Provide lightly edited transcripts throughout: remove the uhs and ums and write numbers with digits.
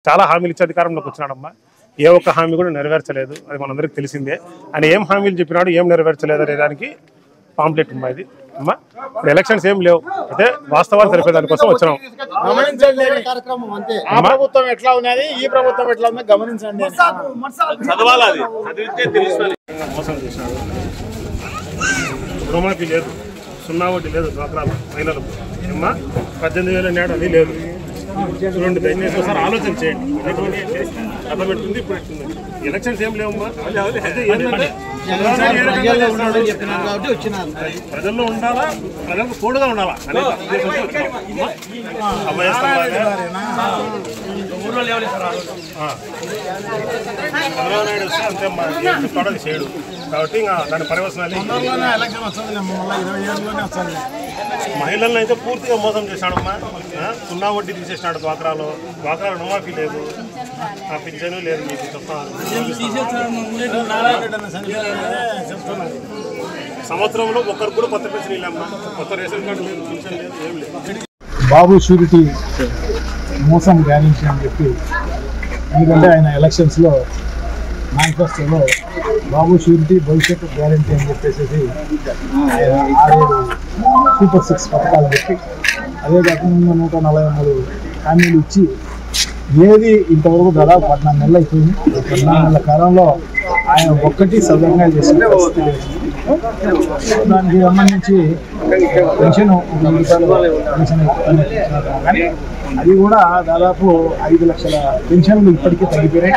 చాలా హామీలు ఇచ్చి అధికారంలోకి వచ్చినాడమ్మా. ఏ ఒక్క హామీ కూడా నెరవేర్చలేదు, అది మనందరికీ తెలిసిందే. ఆయన ఏం హామీలు చెప్పినాడు, ఏం నెరవేర్చలేదు అనే దానికి పాంప్లెట్ అమ్మా ఇది. అమ్మా ఇప్పుడు ఎలక్షన్స్ ఏం లేవు, అయితే వాస్తవాలు తెలిపే దానికోసం వచ్చినాం. ఆ ప్రభుత్వం ఎట్లా ఉన్నది, ఈ ప్రభుత్వం ఎట్లా ఉంది గమనించండి. మోసం చేసినాడు, రుణమాఫీ లేదు, 0 వడ్డీ లేదు, డ్వాక్రాలు మహిళలకు అమ్మా 18,000 నాడు అది లేదు. చూడండి, దయచేసి ఒకసారి ఆలోచన చేయండి. కథ పెడుతుంది, ఇప్పుడు పెడుతుంది. ఎలక్షన్స్ ఏం లేవమ్మా. అయితే ఏంటంటే ప్రజల్లో ఉండాలా, ప్రజలకు తోడుగా ఉండాలా అనే చంద్రబాబు నాయుడు వస్తే అంతే చెప్తాడో అది చేయడు కాబట్టి ఇంకా దాని పర్యవసనాలు. మహిళలను అయితే పూర్తిగా మోసం చేశాడమ్మా. 0 వడ్డీ తీసేసినాడు, డ్వాక్రాలు రుణమాఫీ లేదు, ఆ పింఛను లేదు. మీకు చెప్తాను, సంవత్సరంలో ఒక్కరు కూడా కొత్త పెన్షన్ ఇల్లమ్మా, కొత్త రేషన్ కార్డు లేదు, పింఛన్ లేదు, ఏం లేదు. బాబు షూరిటీ మోసం గ్యారెంటీ అని చెప్పి, ఎందుకంటే ఆయన ఎలక్షన్స్లో మేనిఫెస్టోలో బాబు షూరిటీ భవిష్యత్తు గ్యారెంటీ అని చెప్పేసి 6-7 సూపర్ 6 పథకాలు పెట్టి, అదే కాకుండా 143 హామీలు ఇచ్చి ఏది ఇంతవరకు దాదాపు 14 నెలలు అయిపోయింది. 14 నెలల కాలంలో ఆయన ఒక్కటి సవ్యంగా చేసిన పరిస్థితి లేదు. దానికి సంబంధించి పెన్షన్ పెన్షన్ కానీ అది కూడా దాదాపు 5 లక్షల పెన్షన్లు ఇప్పటికీ తగ్గిపోయాయి.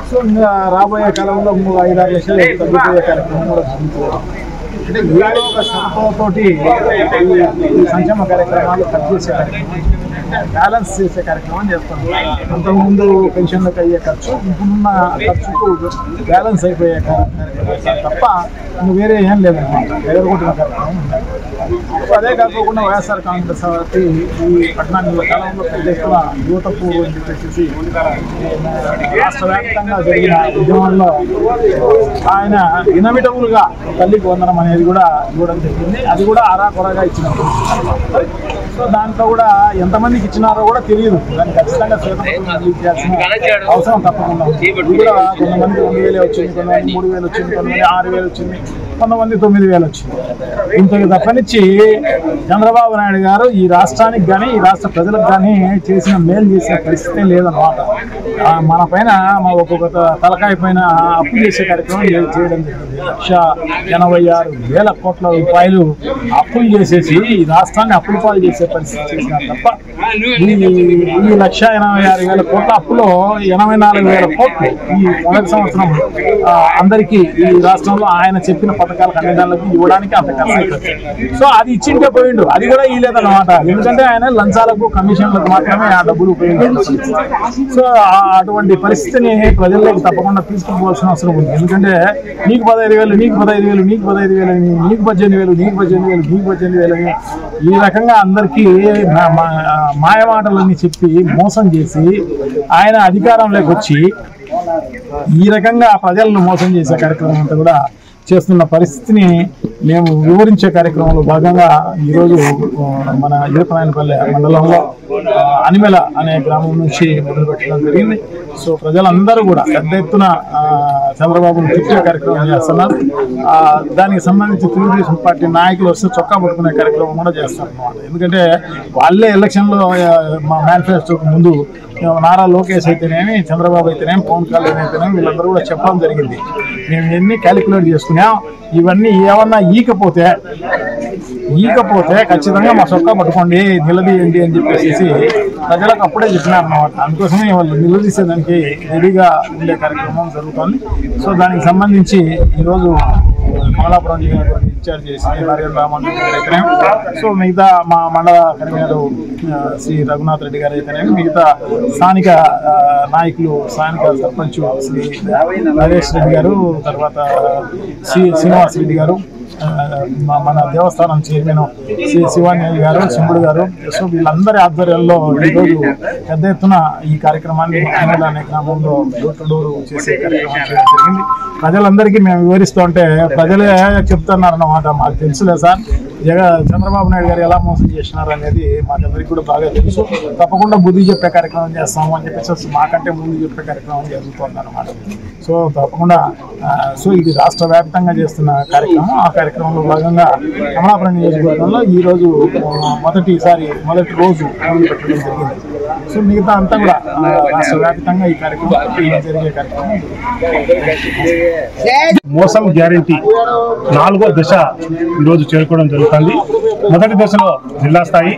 సో ఇంకా రాబోయే కాలంలో 5-6 లక్షలు తగ్గిపోయే కార్యక్రమం కూడా జరుగుతుంది. అంటే ఏదో ఒక షరతులతోటి ఈ సంక్షేమ కార్యక్రమాలు కట్ చేసే కార్యక్రమం, బ్యాలెన్స్ చేసే కార్యక్రమం చేస్తాం. అంతకుముందు పెన్షన్లకు అయ్యే ఖర్చు, ఇప్పుడున్న ఖర్చుకు బ్యాలెన్స్ అయిపోయే కార్యక్రమం తప్ప వేరే ఏం లేదన్నమాట. ఎగరగొట్టిన కార్యక్రమం. అదే కాకుండా వైఎస్ఆర్ కాంగ్రెస్ పార్టీ ఈ 14 నెలల కాలంలో పెద్ద ఎత్తున యువతకు అని చెప్పేసి రాష్ట్ర వ్యాప్తంగా జరిగిన ఉద్యమంలో ఆయన ఇన్నోవేటివ్గా తల్లికి వందనం అనేది కూడా ఇవ్వడం జరిగింది. అది కూడా ఆరాకొరగా ఇచ్చిన. సో దాంట్లో కూడా ఎంతమందికి ఇచ్చినారో కూడా తెలియదు. దాన్ని ఖచ్చితంగా చేయాల్సిన అవసరం తప్పకుండా ఉంది. ఇది కూడా కొంతమంది 2,000 వచ్చింది, కొంతమంది 3,000 వచ్చింది, కొంతమంది 6,000 వచ్చింది, కొంతమంది 9,000 వచ్చింది. ఇంతకు తప్పనిచ్చి చంద్రబాబు నాయుడు గారు ఈ రాష్ట్రానికి కానీ ఈ రాష్ట్ర ప్రజలకు కానీ చేసిన మేలు చేసే పరిస్థితే లేదన్నమాట. మన పైన మా ఒక్కొక్క తలకాయ పైన అప్పు చేసే కార్యక్రమం చేయడం జరిగింది. 1,86,000 కోట్ల రూపాయలు అప్పులు చేసేసి ఈ రాష్ట్రాన్ని అప్పుల పాలు చేసే పరిస్థితి చేసినారు తప్ప ఈ 1,86,000 కోట్ల అప్పులో 84,000 కోట్లు ఈ మొదటి సంవత్సరం అందరికీ ఈ రాష్ట్రంలో ఆయన చెప్పిన పథకాలకు అన్ని దానికి ఇవ్వడానికి అంత ఖర్చు అవుతుంది. సో అది ఇచ్చింటే పోయిండు, అది కూడా ఇవ్వలేదన్నమాట. ఎందుకంటే ఆయన లంచాలకు కమిషన్లకు మాత్రమే ఆ డబ్బులు ఉపయోగించారు. సో అటువంటి పరిస్థితిని ప్రజల్లోకి తప్పకుండా తీసుకుపోవాల్సిన అవసరం ఉంది. ఎందుకంటే నీకు 15,000, నీకు 15,000, నీకు 15,000 అని, నీకు 18,000, నీకు 18,000, నీకు 18,000 అని ఈ రకంగా అందరికీ మాయమాటలన్నీ చెప్పి మోసం చేసి ఆయన అధికారంలోకి వచ్చి ఈ రకంగా ప్రజలను మోసం చేసే కార్యక్రమం అంతా కూడా చేస్తున్న పరిస్థితిని మేము వివరించే కార్యక్రమంలో భాగంగా ఈరోజు మన ఈరపనాయనపల్లె మండలంలో అనిమెల అనే గ్రామం నుంచి మొదలుపెట్టడం జరిగింది. సో ప్రజలందరూ కూడా పెద్ద ఎత్తున చంద్రబాబును తిట్టే కార్యక్రమం చేస్తున్నారు. దానికి సంబంధించి తెలుగుదేశం పార్టీ నాయకులు వస్తే చొక్కా పట్టుకునే కార్యక్రమం కూడా చేస్తారు అన్నమాట. ఎందుకంటే వాళ్ళే ఎలక్షన్లో మా మేనిఫెస్టోకు ముందు నారా లోకేష్ అయితేనేమి, చంద్రబాబు అయితేనేమి, పవన్ కళ్యాణ్ అయితేనేమి వీళ్ళందరూ కూడా చెప్పడం జరిగింది. మేము ఎన్ని క్యాలిక్యులేట్ చేసుకున్నాం, ఇవన్నీ ఏమన్నా ఈకపోతే ఖచ్చితంగా మా చొక్కా పట్టుకోండి, నిలదీయండి అని చెప్పేసి ప్రజలకు అప్పుడే చెప్పినారన్నమాట. అందుకోసమే వాళ్ళు నిలదీసేదానికి రెడీగా ఉండే కార్యక్రమం జరుగుతుంది. సో దానికి సంబంధించి ఈరోజు మంగళాపురం జిల్లా ఇన్ఛార్జ్ చేసి రామన్ రెడ్డి గారు అయితేనేమి, సో మిగతా మా మండల కన్వీనర్ శ్రీ రఘునాథ్ రెడ్డి గారు అయితేనేమి, మిగతా స్థానిక నాయకులు, స్థానిక సర్పంచ్ శ్రీ నరేష్ రెడ్డి గారు, తర్వాత శ్రీనివాస్ రెడ్డి గారు, మన దేవస్థానం చైర్మన్ శ్రీ శివాన్యాయ్ గారు, శంభుడు గారు, సో వీళ్ళందరి ఆధ్వర్యంలో ఈరోజు పెద్ద ఎత్తున ఈ కార్యక్రమాన్ని అనే గ్రామంలో డోర్ టు డోర్ చేసే కార్యక్రమం చేయడం జరిగింది. ప్రజలందరికీ మేము వివరిస్తూ ఉంటే ప్రజలే చెప్తున్నారన్నమాట. మాకు తెలుసులే సార్, చంద్రబాబు నాయుడు గారు ఎలా మోసం చేసినారు అనేది మాకందరికీ కూడా బాగా తెలుసు. తప్పకుండా బుద్ధి చెప్పే కార్యక్రమం చేస్తాము అని చెప్పేసి మాకంటే ముందు చెప్పే కార్యక్రమం జరుగుతుంది అన్నమాట. సో తప్పకుండా సో ఇది రాష్ట్ర వ్యాప్తంగా చేస్తున్న కార్యక్రమం. ఆ కార్యక్రమంలో భాగంగా కమలాపురం నియోజకవర్గంలో ఈరోజు మొదటి రోజు పెట్టడం జరిగింది. సో మిగతా అంతా కూడా రాష్ట్ర వ్యాప్తంగా ఈ కార్యక్రమం జరిగే కార్యక్రమం. మోసం గ్యారంటీ 4వ దశ ఈరోజు చేరుకోవడం జరుగుతుంది. మొదటి దశలో జిల్లా స్థాయి,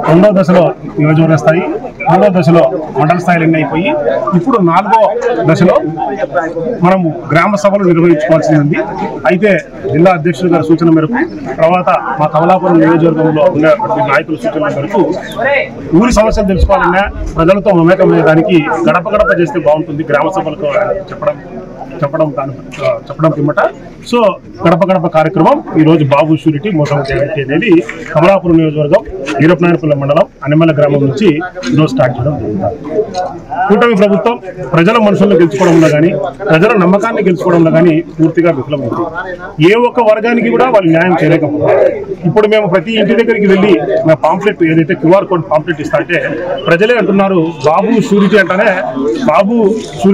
2వ దశలో నియోజకవర్గ స్థాయి, 3వ దశలో మండల స్థాయిలు అయిపోయి ఇప్పుడు 4వ దశలో మనము గ్రామ సభలు నిర్వహించుకోవాల్సి ఉంది. అయితే జిల్లా అధ్యక్షుల గారి సూచన మేరకు, తర్వాత మా కమలాపురం నియోజకవర్గంలో ఉన్న నాయకుల సూచనల మేరకు ఊరి సమస్యలు తెలుసుకోవాలన్నా, ప్రజలతో మమేకమయ్యేదానికి గడప గడప చేస్తే బాగుంటుంది గ్రామ సభలకు చెప్పడం కిమ్మట. సో గడప గడప కార్యక్రమం ఈరోజు బాబు షూరిటీ మోసం గ్యారంటీ అనేది కమలాపురం నియోజకవర్గం వీరపనాయనపల్లి మండలం అనిమల గ్రామం నుంచి ఈరోజు స్టార్ట్ చేయడం జరుగుతుంది. కూటమి ప్రభుత్వం ప్రజల మనుషులను గెలుచుకోవడంలో కానీ, ప్రజల నమ్మకాన్ని గెలుచుకోవడంలో కానీ పూర్తిగా విఫలమైంది. ఏ ఒక్క వర్గానికి కూడా వాళ్ళు న్యాయం చేయలేకపోతున్నారు. ఇప్పుడు మేము ప్రతి ఇంటి దగ్గరికి వెళ్ళి మా పాంప్లెట్ ఏదైతే QR కోడ్ పాంప్లెట్ ఇస్తా అంటే ప్రజలే అంటున్నారు బాబు షూరిటీ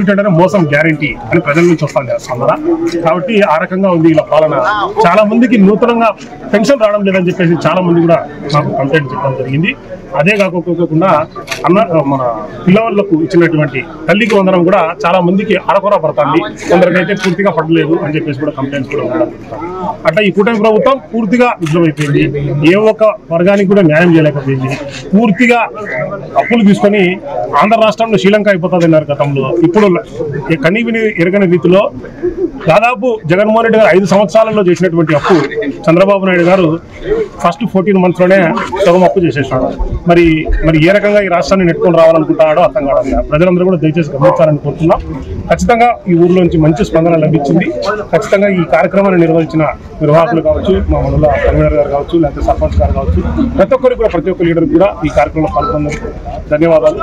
అంటేనే మోసం గ్యారంటీ అని ప్రజల నుంచి వస్తాను చేస్తున్నారు. కాబట్టి ఆ రకంగా ఉంది ఇలా పాలన. చాలా మందికి నూతనంగా పెన్షన్ రావడం లేదని చెప్పేసి చాలా మంది కూడా మాకు కంప్లైంట్ చెప్పడం జరిగింది. అదే కాకపోకుండా మన పిల్లవాళ్లకు ఇచ్చినటువంటి తల్లికి వందనం కూడా చాలా మందికి అరకొర పడుతుంది, కొందరికైతే పూర్తిగా పడలేదు అని చెప్పేసి కూడా కంప్లైంట్స్ కూడా ఉండడం. అట్లా ఈ కూటమి ప్రభుత్వం పూర్తిగా విఫలమైపోయింది. ఏ ఒక్క వర్గానికి కూడా న్యాయం చేయలేకపోయింది. పూర్తిగా అప్పులు తీసుకొని ఆంధ్ర రాష్ట్రంలో శ్రీలంక అయిపోతుంది అన్నారు గతంలో. ఇప్పుడు కనీవిని ఎరగని రీతిలో దాదాపు జగన్మోహన్ రెడ్డి గారు 5 సంవత్సరాలలో చేసినటువంటి అప్పు చంద్రబాబు నాయుడు గారు ఫస్ట్ 14 months లోనే సగం అప్పు చేసేసాడు. మరి ఏ రకంగా ఈ రాష్ట్రాన్ని నెట్టుకొని రావాలనుకుంటున్నాడో అర్థం కావడం. ప్రజలందరూ కూడా దయచేసి గమనించాలని కోరుతున్నాం. ఖచ్చితంగా ఈ ఊర్లో నుంచి మంచి స్పందన లభించింది. ఖచ్చితంగా ఈ కార్యక్రమాన్ని నిర్వహించిన నిర్వాహకులు కావచ్చు, మా మండల కన్వీనర్ గారు కావచ్చు, లేకపోతే సర్పంచ్ గారు కావచ్చు, ప్రతి ఒక్క లీడర్ కూడా ఈ కార్యక్రమంలో పాల్గొన్నందుకు ధన్యవాదాలు.